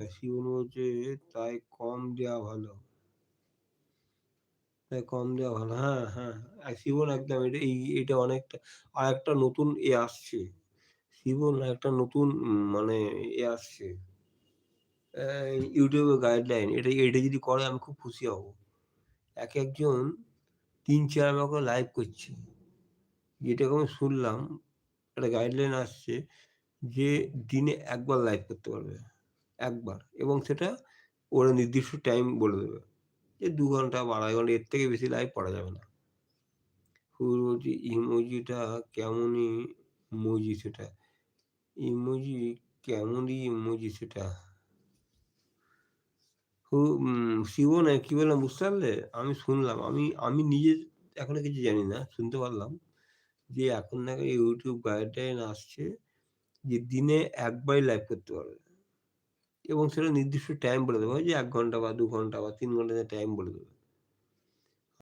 শিবন বলছে তাই কম দেওয়া ভালো। তাই কম দেওয়া ভালো। হ্যাঁ, হ্যাঁ। শিবন একদম এটা অনেকটা আরেকটা নতুন আসছে। শিবন একটা নতুন মানে আসছে। YouTube এ গাইডলাইন। এটা যদি করে আমি খুব খুশি হব। একেকজন ৩-৪ বার করে লাইভ করছে। যেটাকে আমি শুনলাম একটা গাইডলাইন আসছে যে দিনে ১ বার লাইভ করতে পারবে। ১ বার এবং সেটা ওরা নির্দিষ্ট টাইম বলে দেবে। যে ২ ঘন্টা বা ২.৫ ঘন্টা এর থেকে বেশি লাইভ করা যাবে না। ফুল বলছি ইমোজিটা কেমনই ইমোজি সেটা। ইমোজি কেমনই ইমোজি সেটা। শিবনে কি বললাম বুঝতে পারলে? আমি শুনলাম। আমি নিজে এখনো কিছু জানি না। শুনতে পারলাম যে এখন নাকি YouTube গাইডলাইন আসছে যে দিনে ১ বারই লাইভ করতে পারবে এবং সেটা নির্দিষ্ট টাইম বলে দেবে। ওই যে ১ ঘন্টা বা ২ ঘন্টা বা ৩ ঘন্টা যে টাইম বলে দেবে।